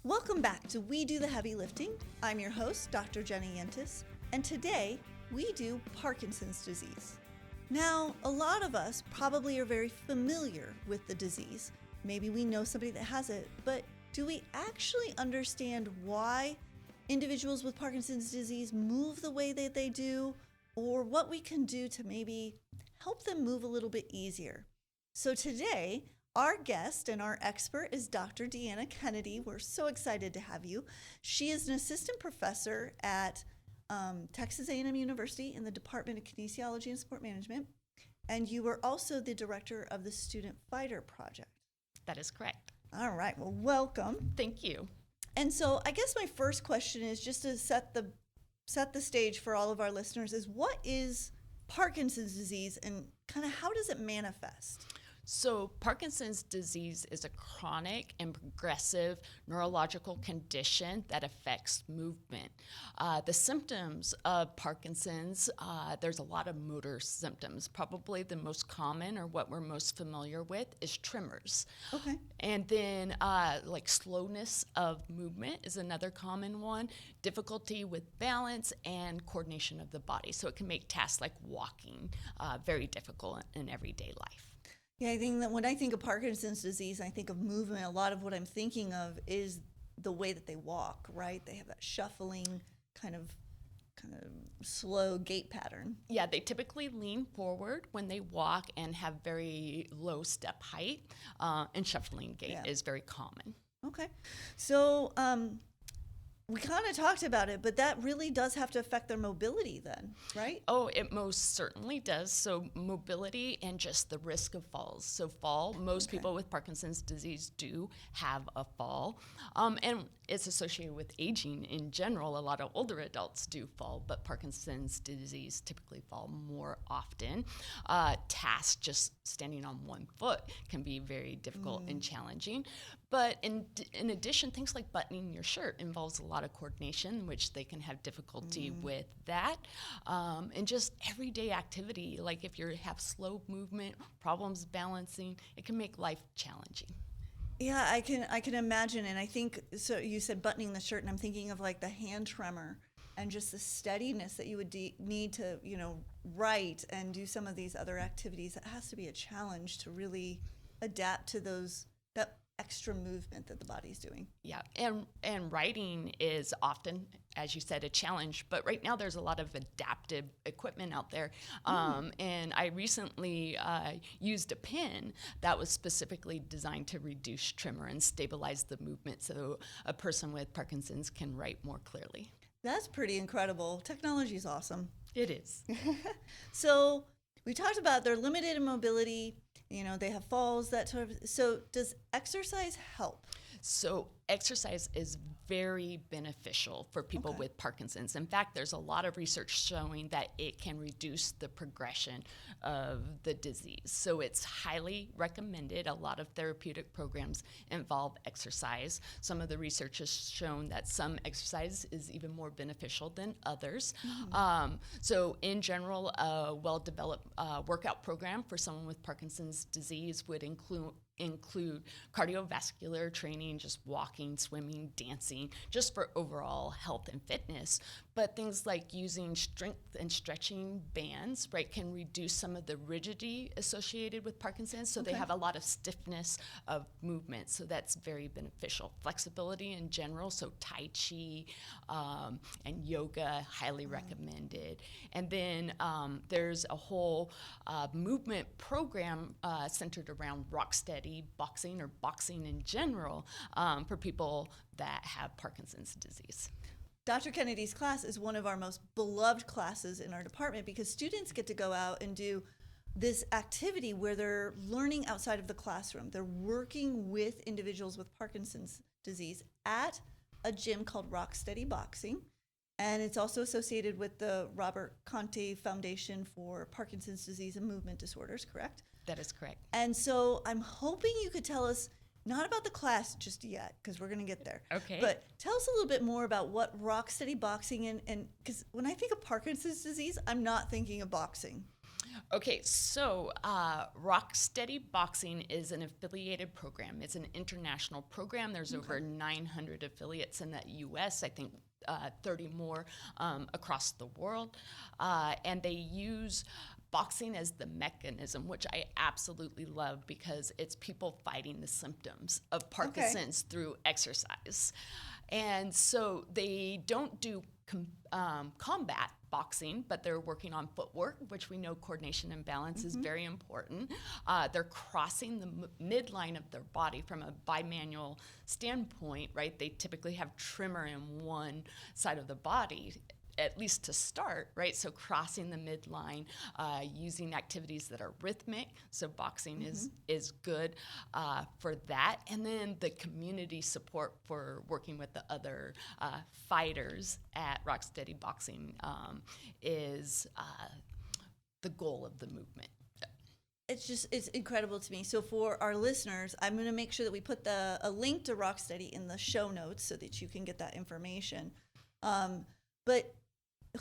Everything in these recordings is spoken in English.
Welcome back to We Do the Heavy Lifting. I'm your host, Dr. Jenny Yentis, and today we do Parkinson's disease. Now, a lot of us probably are very familiar with the disease. Maybe we know somebody that has it, but do we actually understand why individuals with Parkinson's disease move the way that they do, or what we can do to maybe help them move a little bit easier? So today, our guest and our expert is Dr. Deanna Kennedy. We're so excited to have you. She is an assistant professor at Texas A&M University in the Department of Kinesiology and Sport Management, and you were also the director of the Student Fighter Project. That is correct. All right, well, welcome. Thank you. And so I guess my first question is just to set the stage for all of our listeners is what is Parkinson's disease and kind of how does it manifest? So Parkinson's disease is a chronic and progressive neurological condition that affects movement. The symptoms of Parkinson's, there's a lot of motor symptoms. Probably the most common or what we're most familiar with is tremors. Okay. And then like slowness of movement is another common one, difficulty with balance and coordination of the body. So it can make tasks like walking very difficult in everyday life. Yeah, I think that when I think of Parkinson's disease, I think of movement. A lot of what I'm thinking of is the way that they walk, right? They have that shuffling kind of slow gait pattern. Yeah, they typically lean forward when they walk and have very low step height, and shuffling gait is very common. Okay. So we kind of talked about it, but that really does have to affect their mobility then, right? Oh, it most certainly does. So mobility and just the risk of falls. So most people with Parkinson's disease do have a fall. And it's associated with aging in general. A lot of older adults do fall, but Parkinson's disease typically fall more often. Tasks just standing on one foot can be very difficult and challenging. But in addition, things like buttoning your shirt involves a lot of coordination, which they can have difficulty with that. And just everyday activity, like if you have slow movement, problems balancing, it can make life challenging. Yeah, I can imagine. And I think, so you said buttoning the shirt, and I'm thinking of like the hand tremor and just the steadiness that you would need to, write and do some of these other activities. It has to be a challenge to really adapt to that extra movement that the body's doing. Yeah, and writing is often, as you said, a challenge, but right now there's a lot of adaptive equipment out there. And I recently used a pen that was specifically designed to reduce tremor and stabilize the movement so a person with Parkinson's can write more clearly. That's pretty incredible. Technology is awesome. It is. So we talked about their limited mobility. They have falls, that sort of. So does exercise help? So exercise is very beneficial for people with Parkinson's. In fact, there's a lot of research showing that it can reduce the progression of the disease. So it's highly recommended. A lot of therapeutic programs involve exercise. Some of the research has shown that some exercise is even more beneficial than others. So in general, a well-developed workout program for someone with Parkinson's disease would include cardiovascular training, just walking, swimming, dancing, just for overall health and fitness. But things like using strength and stretching bands, right, can reduce some of the rigidity associated with Parkinson's. So they have a lot of stiffness of movement. So that's very beneficial. Flexibility in general, so Tai Chi and yoga, highly recommended. And then there's a whole movement program centered around Rocksteady boxing or boxing in general for people that have Parkinson's disease. Dr. Kennedy's class is one of our most beloved classes in our department because students get to go out and do this activity where they're learning outside of the classroom. They're working with individuals with Parkinson's disease at a gym called Rocksteady Boxing. And it's also associated with the Robert Conte Foundation for Parkinson's disease and movement disorders, correct? That is correct. And so I'm hoping you could tell us, not about the class just yet, because we're going to get there. Okay. But tell us a little bit more about what Rocksteady Boxing and because when I think of Parkinson's disease, I'm not thinking of boxing. Okay, so Rock Steady Boxing is an affiliated program. It's an international program. There's over 900 affiliates in the U.S., I think 30 more across the world. And they use boxing as the mechanism, which I absolutely love because it's people fighting the symptoms of Parkinson's through exercise. And so they don't do combat boxing, but they're working on footwork, which we know coordination and balance is very important. They're crossing the midline of their body from a bimanual standpoint, right? They typically have tremor in one side of the body, at least to start, right? So crossing the midline, using activities that are rhythmic. So boxing is good for that. And then the community support for working with the other fighters at Rocksteady Boxing is the goal of the movement. It's incredible to me. So for our listeners, I'm going to make sure that we put a link to Rocksteady in the show notes so that you can get that information. But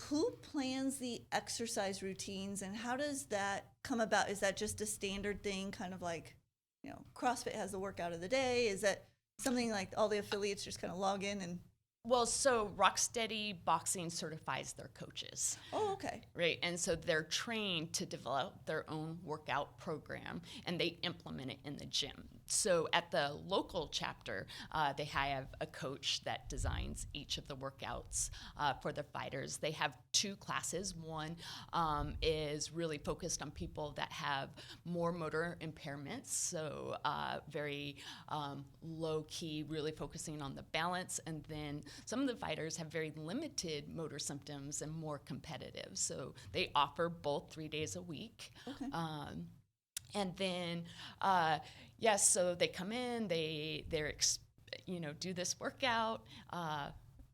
who plans the exercise routines and how does that come about? Is that just a standard thing, kind of like, CrossFit has the workout of the day? Is that something like all the affiliates just kind of log in and... Well, so Rocksteady Boxing certifies their coaches. Oh, okay. Right, and so they're trained to develop their own workout program, and they implement it in the gym. So at the local chapter, they have a coach that designs each of the workouts for the fighters. They have 2 classes. One is really focused on people that have more motor impairments, so very low-key, really focusing on the balance. And then some of the fighters have very limited motor symptoms and more competitive. So they offer both 3 days a week. Okay. And then, so they come in, they're do this workout,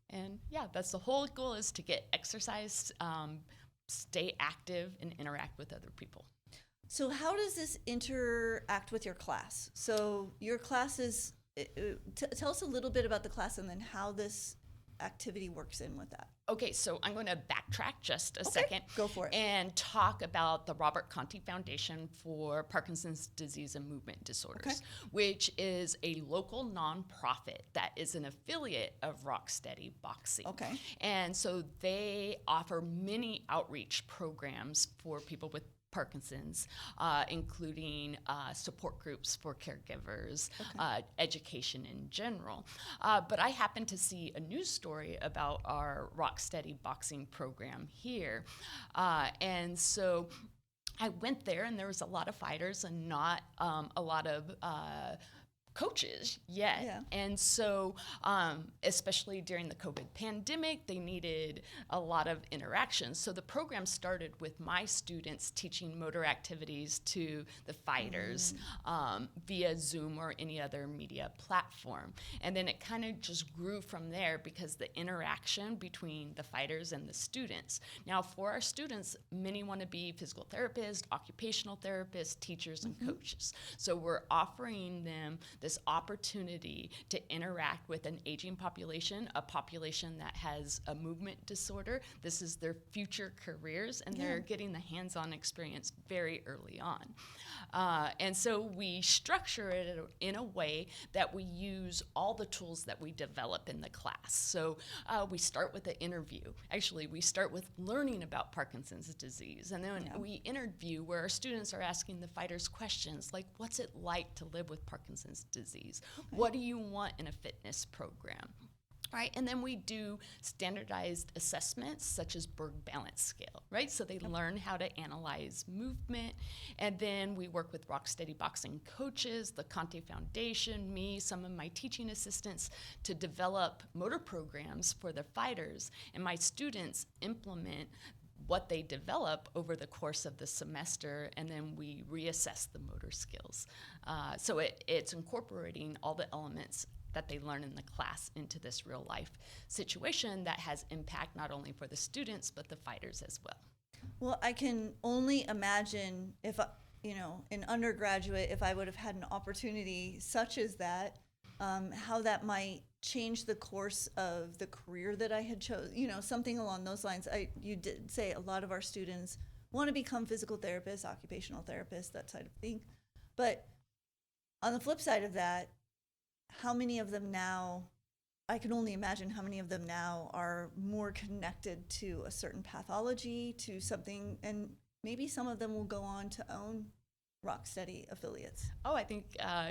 and that's the whole goal, is to get exercise, stay active, and interact with other people. So how does this interact with your class? So your class is, tell us a little bit about the class and then how this activity works in with that. Okay, so I'm going to backtrack just a second. Go for it. And talk about the Robert Conti Foundation for Parkinson's Disease and Movement Disorders, which is a local nonprofit that is an affiliate of Rocksteady Boxing. Okay. And so they offer many outreach programs for people with Parkinson's, including support groups for caregivers, education in general. But I happened to see a news story about our Rocksteady Boxing program here. And so I went there, and there was a lot of fighters and not a lot of coaches yet. Yeah. And so, especially during the COVID pandemic, they needed a lot of interaction. So the program started with my students teaching motor activities to the fighters via Zoom or any other media platform. And then it kind of just grew from there because the interaction between the fighters and the students. Now, for our students, many want to be physical therapists, occupational therapists, teachers, and coaches. So we're offering them this opportunity to interact with an aging population, a population that has a movement disorder. This is their future careers, and they're getting the hands-on experience very early on. And so we structure it in a way that we use all the tools that we develop in the class. So we start with an interview. Actually, we start with learning about Parkinson's disease, and then we interview where our students are asking the fighters questions like, what's it like to live with Parkinson's disease? What do you want in a fitness program? Right, and then we do standardized assessments such as Berg Balance Scale, right? So they learn how to analyze movement, and then we work with Rocksteady Boxing coaches, the Conti Foundation, me, some of my teaching assistants to develop motor programs for the fighters, and my students implement what they develop over the course of the semester, and then we reassess the motor skills. So it's incorporating all the elements that they learn in the class into this real life situation that has impact not only for the students, but the fighters as well. Well, I can only imagine if, in undergraduate, if I would have had an opportunity such as that, how that might change the course of the career that I had chose, something along those lines. You did say a lot of our students want to become physical therapists, occupational therapists, that side of thing. But on the flip side of that, how many of them now, I can only imagine how many of them now are more connected to a certain pathology, to something, and maybe some of them will go on to own Rocksteady affiliates. Oh, I think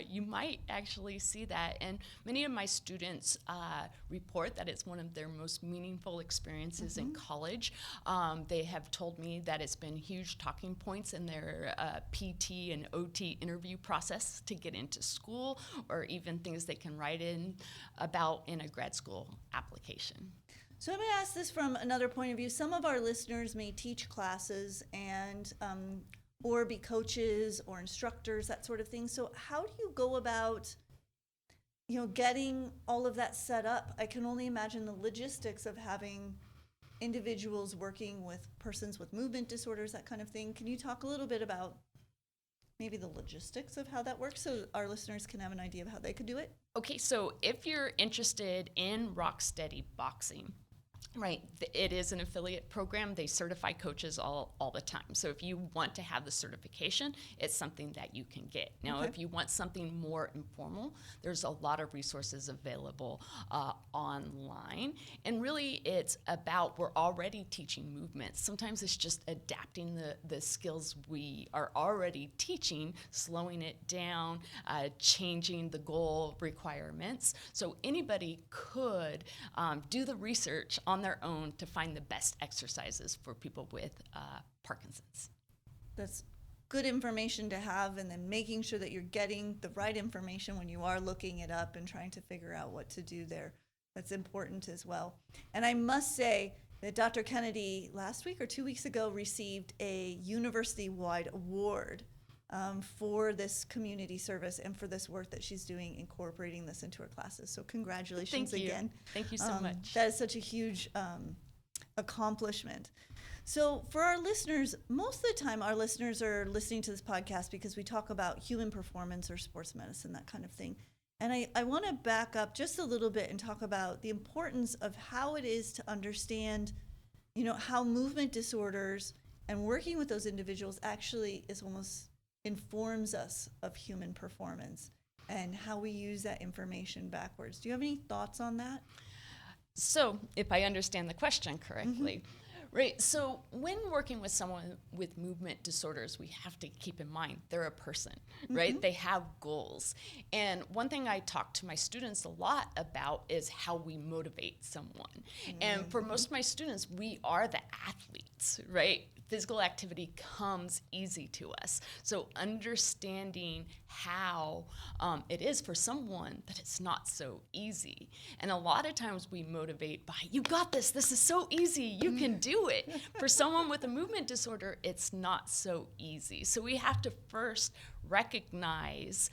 you might actually see that. And many of my students report that it's one of their most meaningful experiences in college. They have told me that it's been huge talking points in their PT and OT interview process to get into school, or even things they can write in about in a grad school application. So I'm going to ask this from another point of view. Some of our listeners may teach classes and or be coaches or instructors, that sort of thing. So how do you go about, getting all of that set up? I can only imagine the logistics of having individuals working with persons with movement disorders, that kind of thing. Can you talk a little bit about maybe the logistics of how that works so our listeners can have an idea of how they could do it? Okay, so if you're interested in Rocksteady Boxing, right, it is an affiliate program. They certify coaches all the time. So if you want to have the certification, it's something that you can get. Now, if you want something more informal, there's a lot of resources available online. And really, it's about, we're already teaching movements. Sometimes it's just adapting the skills we are already teaching, slowing it down, changing the goal requirements. So anybody could do the research on their own to find the best exercises for people with Parkinson's. That's good information to have, and then making sure that you're getting the right information when you are looking it up and trying to figure out what to do there. That's important as well. And I must say that Dr. Kennedy last week or 2 weeks ago received a university-wide award for this community service and for this work that she's doing, incorporating this into her classes. So congratulations again. Thank you so much. That is such a huge accomplishment. So for our listeners, most of the time our listeners are listening to this podcast because we talk about human performance or sports medicine, that kind of thing. And I want to back up just a little bit and talk about the importance of how it is to understand, how movement disorders and working with those individuals actually is almost informs us of human performance and how we use that information backwards. Do you have any thoughts on that? So, if I understand the question correctly, right, so when working with someone with movement disorders, we have to keep in mind they're a person, right? They have goals. And one thing I talk to my students a lot about is how we motivate someone. And for most of my students, we are the athletes, right? Physical activity comes easy to us. So understanding how it is for someone that it's not so easy. And a lot of times we motivate by, you got this is so easy, you can do it. For someone with a movement disorder, it's not so easy. So we have to first recognize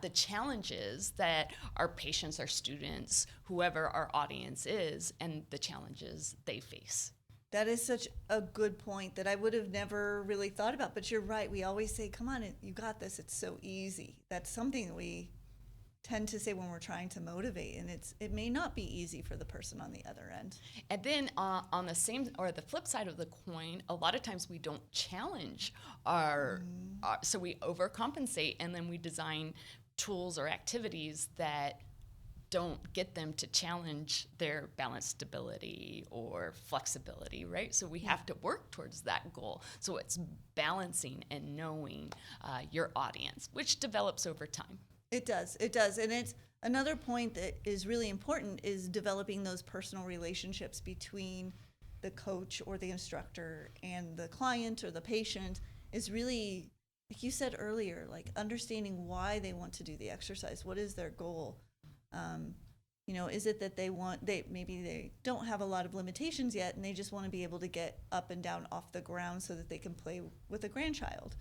the challenges that our patients, our students, whoever our audience is, and the challenges they face. That is such a good point that I would have never really thought about. But you're right. We always say, come on, you got this. It's so easy. That's something that we tend to say when we're trying to motivate. And it may not be easy for the person on the other end. And then on the same or the flip side of the coin, a lot of times we don't challenge so we overcompensate, and then we design tools or activities that don't get them to challenge their balance, stability, or flexibility, right? So we have to work towards that goal. So it's balancing and knowing your audience, which develops over time. It does. And it's another point that is really important is developing those personal relationships between the coach or the instructor and the client or the patient is really, like you said earlier, like understanding why they want to do the exercise. What is their goal? Is it that maybe they don't have a lot of limitations yet and they just want to be able to get up and down off the ground so that they can play with a grandchild?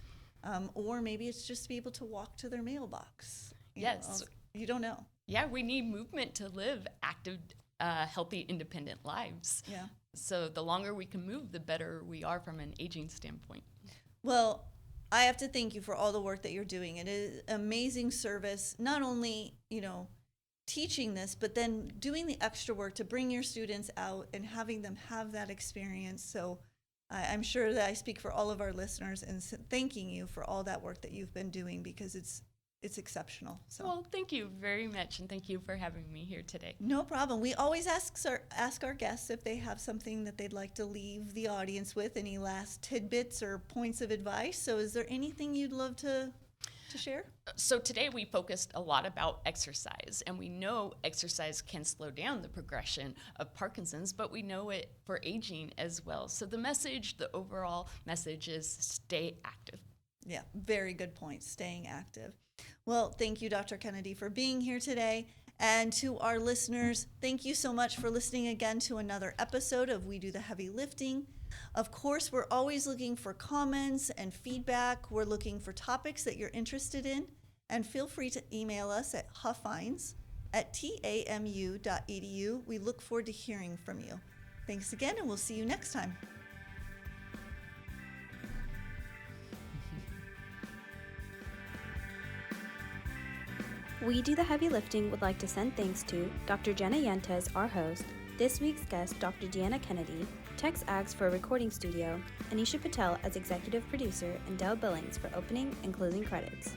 Or maybe it's just to be able to walk to their mailbox. You don't know. Yeah, we need movement to live active, healthy, independent lives. Yeah. So the longer we can move, the better we are from an aging standpoint. Well, I have to thank you for all the work that you're doing. It is amazing service, not only, teaching this, but then doing the extra work to bring your students out and having them have that experience. So I'm sure that I speak for all of our listeners in thanking you for all that work that you've been doing, because it's exceptional. So. Well, thank you very much, and thank you for having me here today. No problem. We always ask our guests if they have something that they'd like to leave the audience with, any last tidbits or points of advice. So is there anything you'd love to share? So today we focused a lot about exercise, and we know exercise can slow down the progression of Parkinson's, but we know it for aging as well. So the overall message is stay active. Yeah, very good point, staying active. Well, thank you, Dr. Kennedy, for being here today. And to our listeners, thank you so much for listening again to another episode of We Do the Heavy Lifting. Of course, we're always looking for comments and feedback. We're looking for topics that you're interested in. And feel free to email us at huffines@tamu.edu. We look forward to hearing from you. Thanks again, and we'll see you next time. We Do the Heavy Lifting would like to send thanks to Dr. Jenna Yentes, our host, this week's guest, Dr. Deanna Kennedy, Tex Aggs for a recording studio, Anisha Patel as executive producer, and Dell Billings for opening and closing credits.